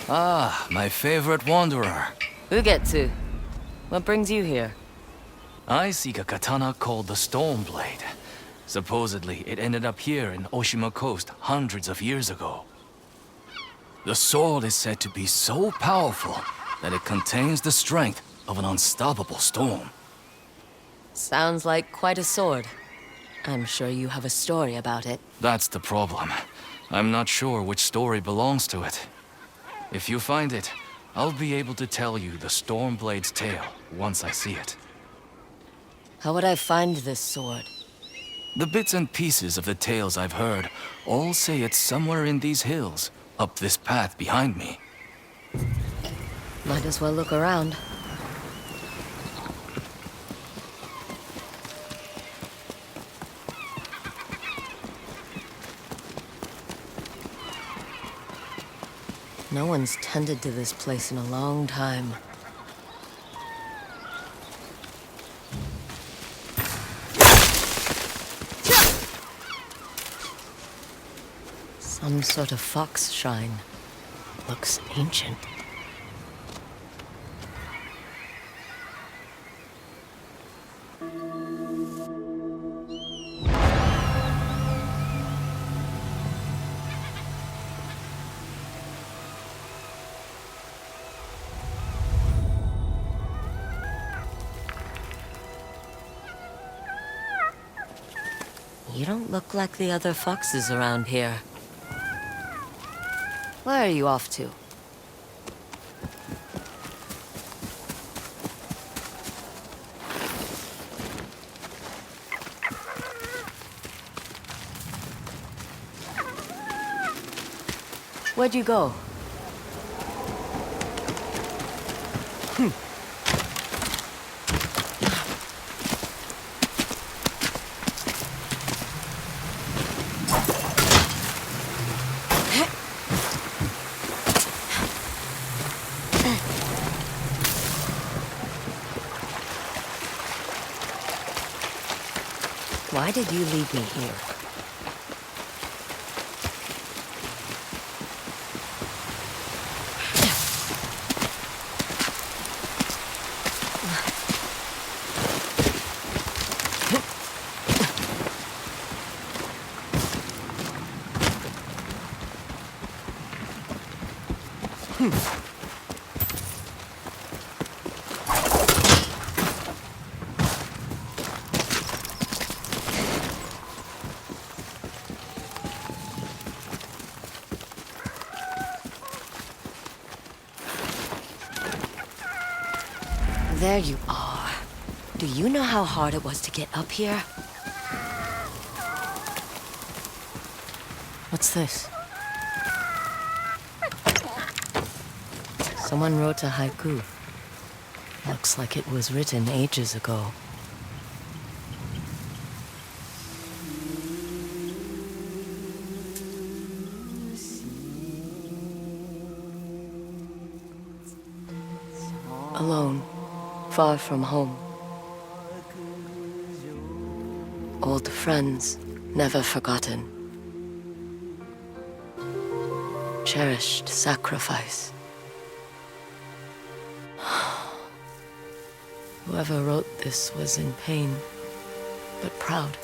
Ah, my favorite wanderer. Ugetsu, what brings you here? I seek a katana called the Stormblade. Supposedly, it ended up here in Oshima Coast hundreds of years ago. The sword is said to be so powerful that it contains the strength of an unstoppable storm. Sounds like quite a sword. I'm sure you have a story about it. That's the problem. I'm not sure which story belongs to it. If you find it, I'll be able to tell you the Stormblade's tale once I see it. How would I find this sword? The bits and pieces of the tales I've heard all say it's somewhere in these hills, up this path behind me. Might as well look around. No one's tended to this place in a long time. Some sort of fox shrine. Looks ancient. You don't look like the other foxes around here. Where are you off to? Where'd you go? Why did you leave me here? There you are. Do you know how hard it was to get up here? What's this? Someone wrote a haiku. Looks like it was written ages ago. Alone. Far from home. Old friends, never forgotten. Cherished sacrifice. Whoever wrote this was in pain, but proud.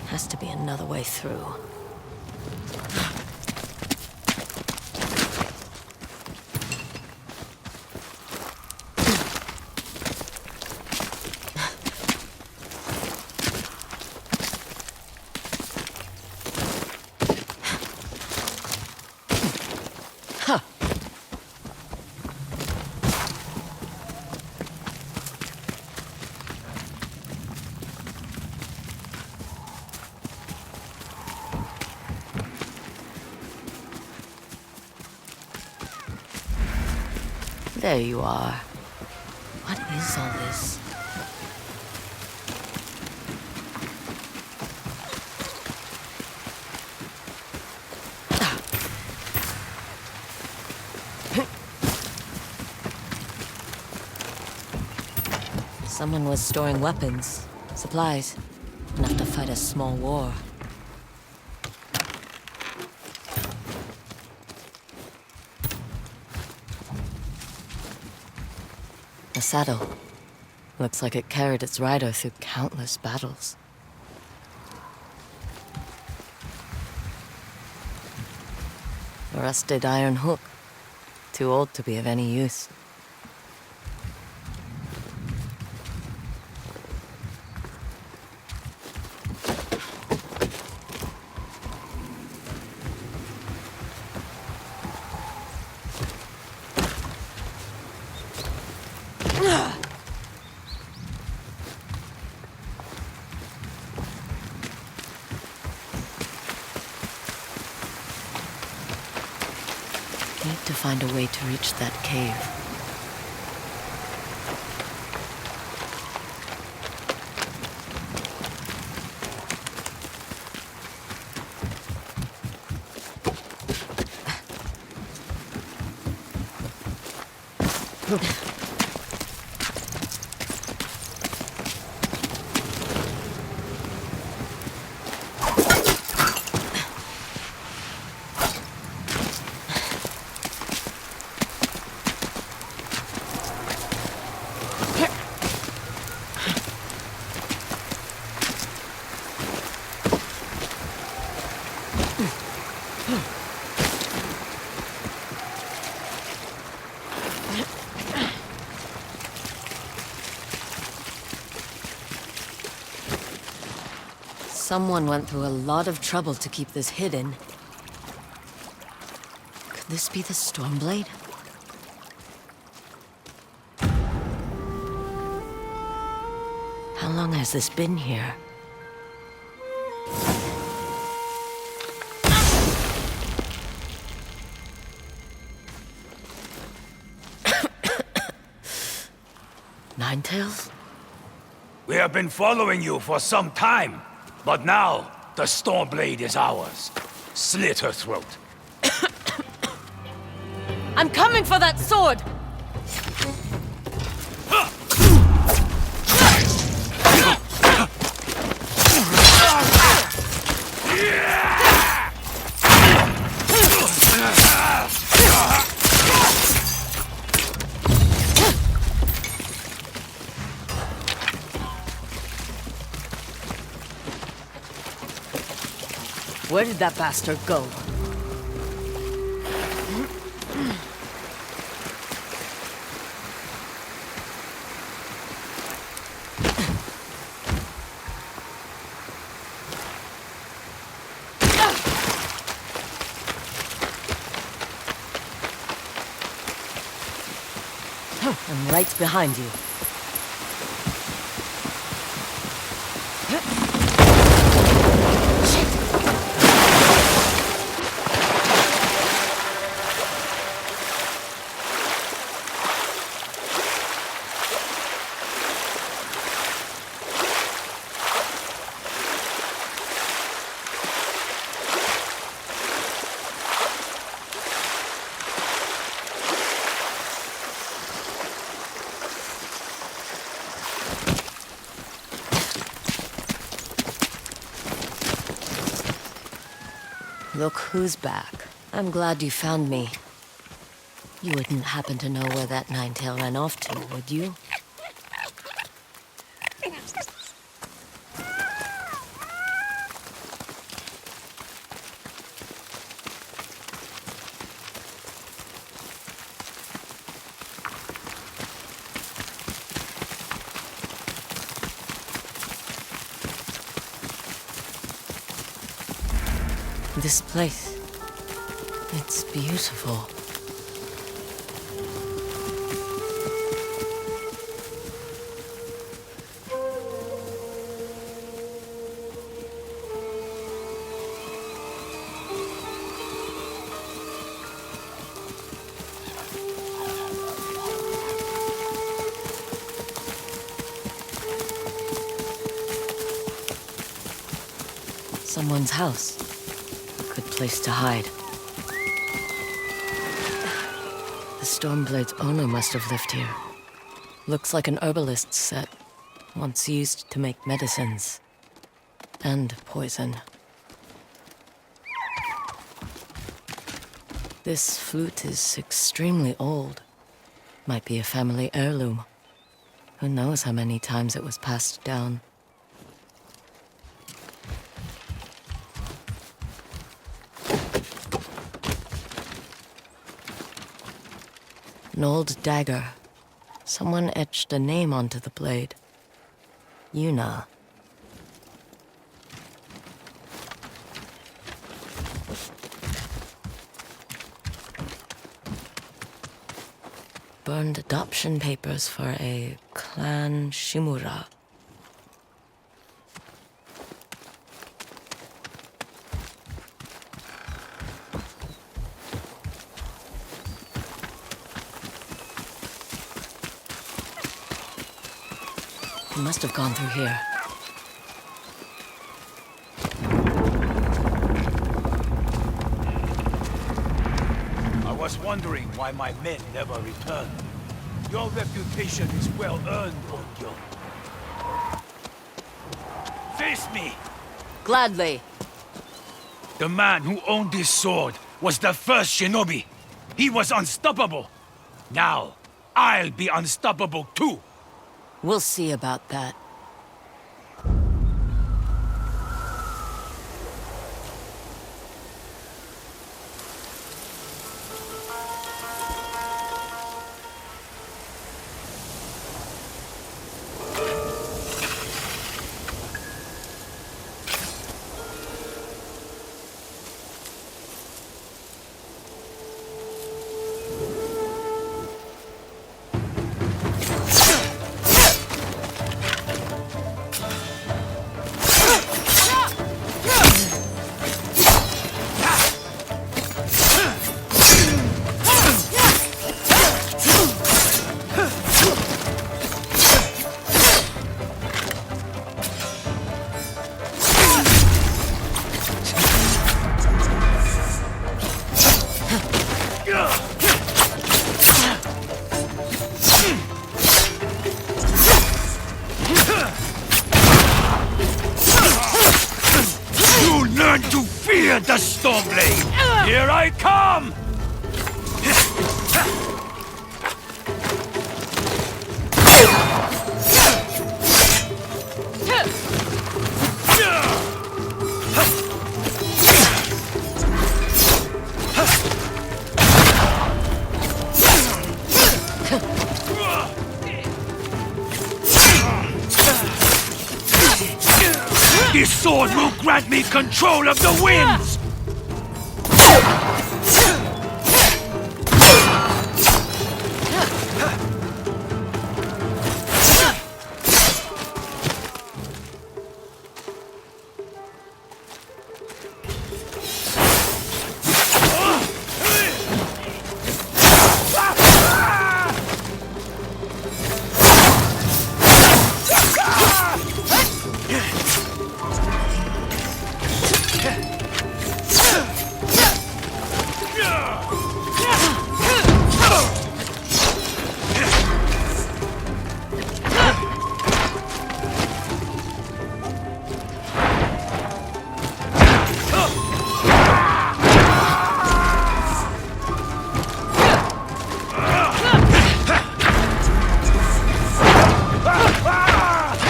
Has to be another way through. Huh. There you are. What is all this? Someone was storing weapons, supplies, enough to fight a small war. A saddle. Looks like it carried its rider through countless battles. A rusted iron hook. Too old to be of any use. Need to find a way to reach that cave. Someone went through a lot of trouble to keep this hidden. Could this be the Stormblade? How long has this been here? Ninetales? We have been following you for some time, but now the Stormblade is ours. Slit her throat. I'm coming for that sword! Where did that bastard go? I'm right behind you. Look who's back. I'm glad you found me. You wouldn't happen to know where that Ninetail ran off to, would you? This place, it's beautiful. Someone's house. A good place to hide. The Stormblade's owner must have lived here. Looks like an herbalist's set, once used to make medicines. And poison. This flute is extremely old. Might be a family heirloom. Who knows how many times it was passed down. An old dagger. Someone etched a name onto the blade. Yuna. Burned adoption papers for a clan Shimura. He must have gone through here. I was wondering why my men never returned. Your reputation is well earned, Onyo. Face me! Gladly. The man who owned this sword was the first shinobi. He was unstoppable. Now, I'll be unstoppable too. We'll see about that. Learn to fear the Stormblade! Here I come! This sword will grant me control of the winds!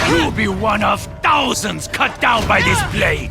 You'll be one of thousands cut down by this blade!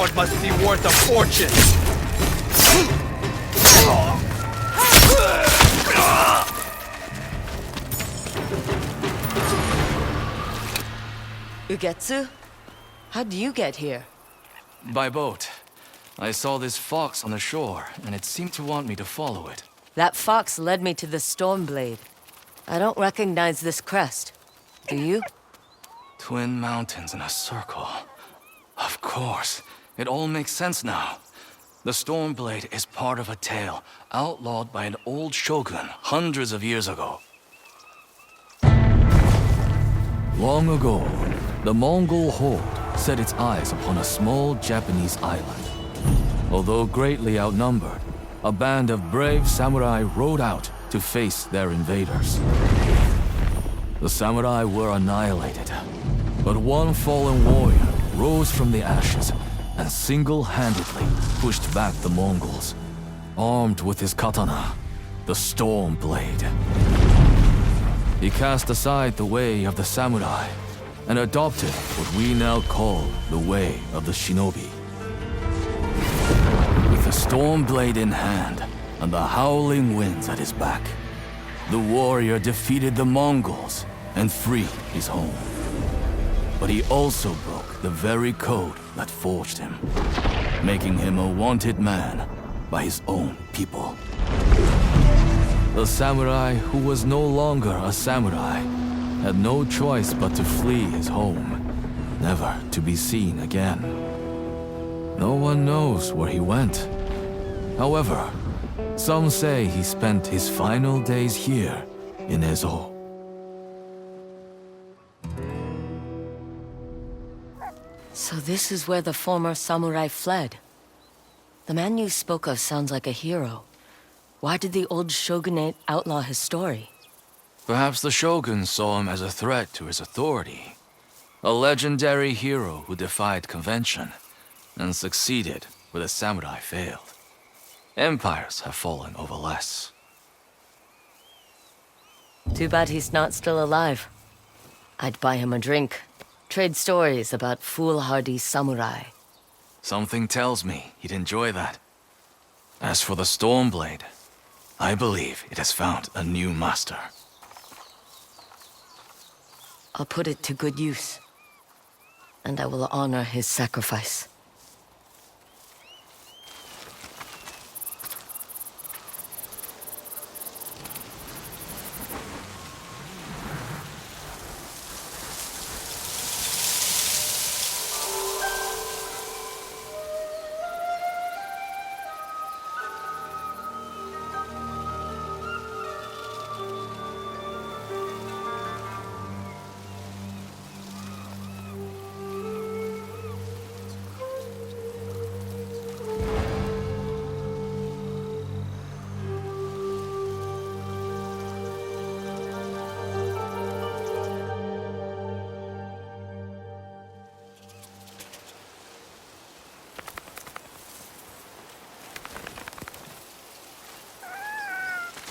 sword must be worth a fortune! Ugetsu? How'd you get here? By boat. I saw this fox on the shore, and it seemed to want me to follow it. That fox led me to the Stormblade. I don't recognize this crest. Do you? Twin mountains in a circle. Of course. It all makes sense now. The Stormblade is part of a tale outlawed by an old shogun hundreds of years ago. Long ago, the Mongol horde set its eyes upon a small Japanese island. Although greatly outnumbered, a band of brave samurai rode out to face their invaders. The samurai were annihilated, but one fallen warrior rose from the ashes and single-handedly pushed back the Mongols, armed with his katana, the Stormblade. He cast aside the way of the samurai and adopted what we now call the way of the shinobi. With the Stormblade in hand and the howling winds at his back, the warrior defeated the Mongols and freed his home. But he also broke the very code that forged him, making him a wanted man by his own people. The samurai who was no longer a samurai had no choice but to flee his home, never to be seen again. No one knows where he went. However, some say he spent his final days here in Ezo. So this is where the former samurai fled. The man you spoke of sounds like a hero. Why did the old shogunate outlaw his story? Perhaps the shogun saw him as a threat to his authority. A legendary hero who defied convention and succeeded where the samurai failed. Empires have fallen over less. Too bad he's not still alive. I'd buy him a drink. Trade stories about foolhardy samurai. Something tells me he'd enjoy that. As for the Stormblade, I believe it has found a new master. I'll put it to good use. And I will honor his sacrifice.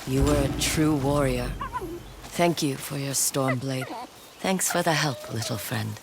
You were a true warrior. Thank you for your Stormblade. Thanks for the help, little friend.